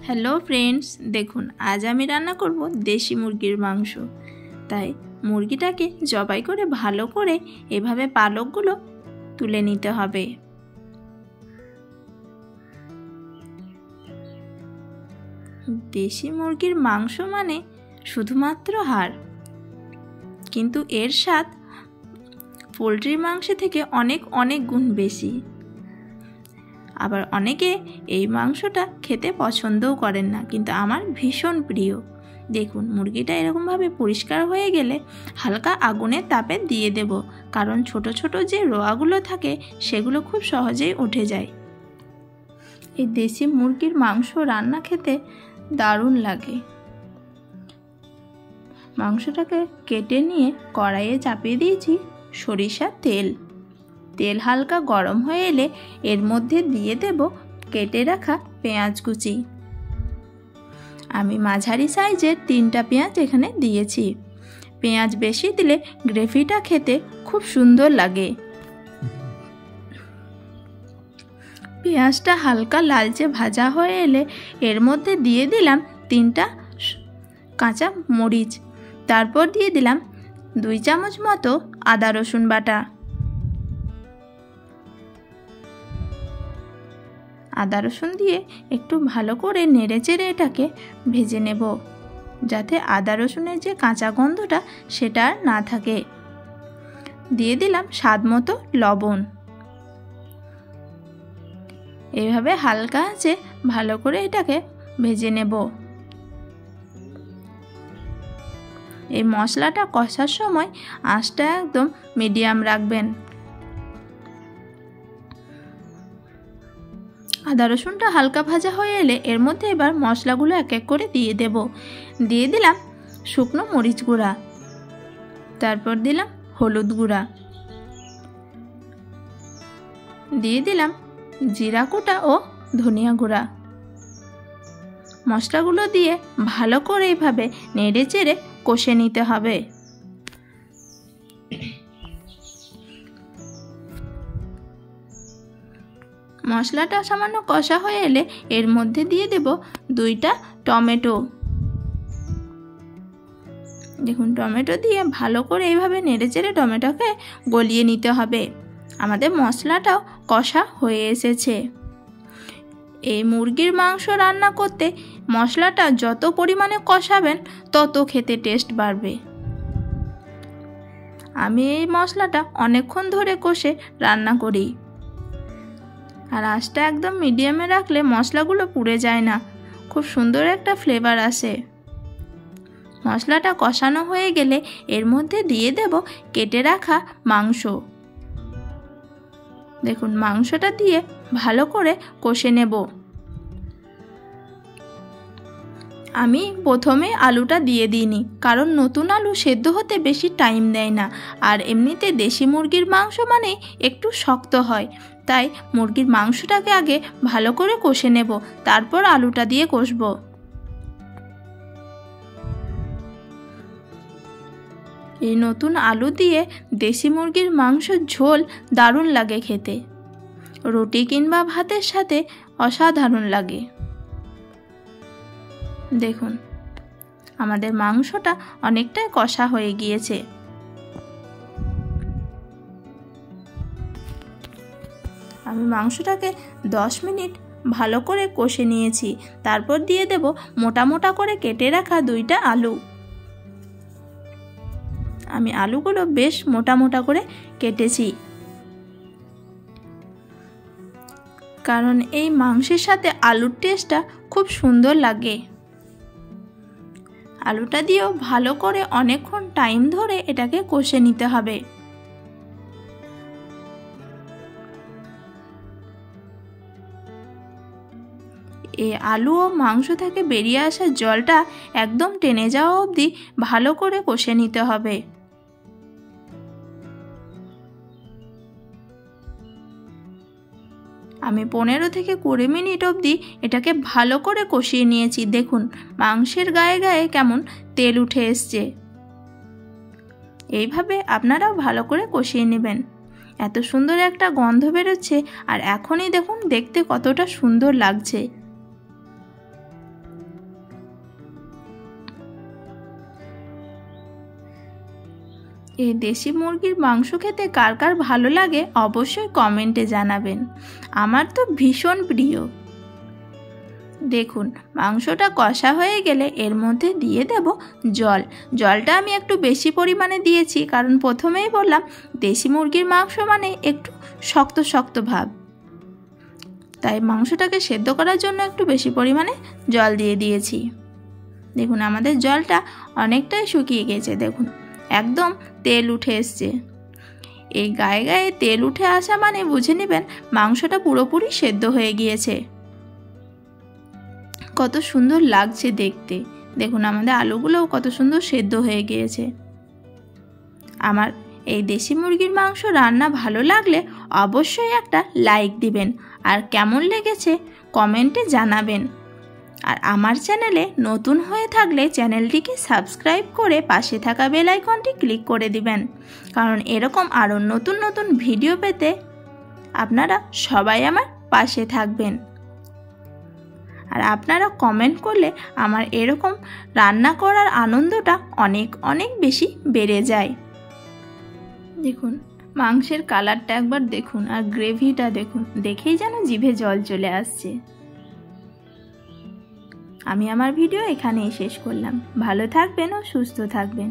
Hello friends, দেখুন আজ আমি রান্না করব দেশি মুরগির মাংস। তাই মুরগিটাকে জবাই করে ভালো করে এভাবে পালকগুলো তুলে নিতে হবে। দেশি মুরগির মাংস মানে শুধুমাত্র হাড়, কিন্তু এর স্বাদ পোলট্রির মাংস থেকে অনেক অনেক গুণ বেশি। আবার অনেকে এই মাংসটা খেতে পছন্দও করেন না, কিন্তু আমার ভীষণ প্রিয়। দেখুন মুরগিটা এরকমভাবে পরিষ্কার হয়ে গেলে হালকা আগুনের তাপে দিয়ে দেব, কারণ ছোট ছোট যে রোয়াগুলো থাকে সেগুলো খুব সহজেই উঠে যায়। এই দেশি মুরগির মাংস রান্না খেতে দারুণ লাগে। মাংসটাকে কেটে নিয়ে কড়াইয়ে চাপিয়ে দিয়েছি সরিষার তেল। তেল হালকা গরম হয়ে এলে এর মধ্যে দিয়ে দেব কেটে রাখা পেঁয়াজ কুচি। আমি মাঝারি সাইজের 3টা পেঁয়াজ এখানে দিয়েছি। পেঁয়াজ বেশি দিলে গ্রেভিটা খেতে খুব সুন্দর লাগে। পেঁয়াজটা হালকা লালচে ভাজা হয়ে এলে এর মধ্যে দিয়ে দিলাম 3টা কাঁচা মরিচ। তারপর দিয়ে দিলাম 2 চামচ মতো আদা রসুন বাটা। আদা রসুন দিয়ে একটু ভালো করে নেড়েচেড়ে এটাকে ভেজে নেব, যাতে আদা রসুনের যে কাঁচা গন্ধটা সেটা আর না থাকে। দিয়ে দিলাম স্বাদ মতো লবণ। এইভাবে হালকা আঁচে ভালো করে এটাকে ভেজে নেব। এই মশলাটা কষার সময় আঁচটা একদম মিডিয়াম রাখবেন। আদা রসুনটা হালকা ভাজা হয়ে এলে এর মধ্যে এবার মশলাগুলো এক এক করে দিয়ে দেব। দিয়ে দিলাম শুকনো মরিচ গুঁড়া, তারপর দিলাম হলুদ গুঁড়া, দিয়ে দিলাম জিরা কুটা ও ধনিয়া গুঁড়া। মশলাগুলো দিয়ে ভালো করে এইভাবে নেড়ে চেড়ে কষে নিতে হবে। মশলাটা সামান্য কষা হয়ে এলে এর মধ্যে দিয়ে দেব 2টা টমেটো। দেখুন টমেটো দিয়ে ভালো করে এইভাবে নেড়েচেড়ে টমেটোকে গলিয়ে নিতে হবে। আমাদের মশলাটাও কষা হয়ে এসেছে। এই মুরগির মাংস রান্না করতে মশলাটা যত পরিমাণে কষাবেন তত খেতে টেস্ট বাড়বে। আমি এই মশলাটা অনেকক্ষণ ধরে কষে রান্না করি, আর আঁচটা একদম মিডিয়ামে রাখলে মশলাগুলো পুড়ে যায় না, খুব সুন্দর একটা ফ্লেভার আসে। মশলাটা কষানো হয়ে গেলে এর মধ্যে দিয়ে দেব কেটে রাখা মাংস। দেখুন মাংসটা দিয়ে ভালো করে কষে নেব। আমি প্রথমে আলুটা দিয়ে দিইনি, কারণ নতুন আলু সেদ্ধ হতে বেশি টাইম দেয় না, আর এমনিতে দেশি মুরগির মাংস মানে একটু শক্ত হয়। তাই মুরগির মাংসটাকে আগে ভালো করে কষে নেব, তারপর আলুটা দিয়ে কষবো। এই নতুন আলু দিয়ে দেশি মুরগির মাংসের ঝোল দারুণ লাগে খেতে। রুটি কিংবা ভাতের সাথে অসাধারণ লাগে। দেখুন আমাদের মাংসটা অনেকটাই কষা হয়ে গিয়েছে। আমি মাংসটাকে 10 মিনিট ভালো করে কষে নিয়েছি। তারপর দিয়ে দেব মোটা মোটা করে কেটে রাখা 2টা আলু। আমি আলুগুলো বেশ মোটা মোটা করে কেটেছি, কারণ এই মাংসের সাথে আলুর টেস্টটা খুব সুন্দর লাগে। আলুটা দিয়েও ভালো করে অনেকক্ষণ টাইম ধরে এটাকে কষে নিতে হবে। এই আলু ও মাংস থেকে বেরিয়ে আসা জলটা একদম টেনে যাওয়া অবধি ভালো করে কষে নিতে হবে। আমি 15 থেকে 20 মিনিট অবধি এটাকে ভালো করে কষিয়ে নিয়েছি। দেখুন মাংসের গায়ে গায়ে কেমন তেল উঠে এসছে। এইভাবে আপনারাও ভালো করে কষিয়ে নেবেন। এত সুন্দর একটা গন্ধ বেরোচ্ছে, আর এখনই দেখুন দেখতে কতটা সুন্দর লাগছে। এই দেশি মুরগির মাংস খেতে কার কার ভালো লাগে অবশ্যই কমেন্টে জানাবেন। আমার তো ভীষণ প্রিয়। দেখুন মাংসটা কষা হয়ে গেলে এর মধ্যে দিয়ে দেব জল। জলটা আমি একটু বেশি পরিমাণে দিয়েছি, কারণ প্রথমেই বললাম দেশি মুরগির মাংস মানে একটু শক্ত শক্ত ভাব, তাই মাংসটাকে সেদ্ধ করার জন্য একটু বেশি পরিমাণে জল দিয়ে দিয়েছি। দেখুন আমাদের জলটা অনেকটাই শুকিয়ে গেছে, দেখুন একদম তেল উঠে এসছে। এই গায়ে গায়ে তেল উঠে আসা মানে বুঝে নেবেন মাংসটা পুরোপুরি সেদ্ধ হয়ে গিয়েছে। কত সুন্দর লাগছে দেখতে। দেখুন আমাদের আলুগুলোও কত সুন্দর সেদ্ধ হয়ে গিয়েছে। আমার এই দেশি মুরগির মাংস রান্না ভালো লাগলে অবশ্যই একটা লাইক দিবেন, আর কেমন লেগেছে কমেন্টে জানাবেন। আর আমার চ্যানেলে নতুন হয়ে থাকলে চ্যানেলটিকে সাবস্ক্রাইব করে পাশে থাকা বেল আইকনটি ক্লিক করে দিবেন, কারণ এরকম আরও নতুন নতুন ভিডিও পেতে আপনারা সবাই আমার পাশে থাকবেন। আর আপনারা কমেন্ট করলে আমার এরকম রান্না করার আনন্দটা অনেক অনেক বেশি বেড়ে যায়। দেখুন মাংসের কালারটা একবার দেখুন, আর গ্রেভিটা দেখুন, দেখেই যেন জিভে জল চলে আসছে। আমি আমার ভিডিও এখানেই শেষ করলাম। ভালো থাকবেন ও সুস্থ থাকবেন।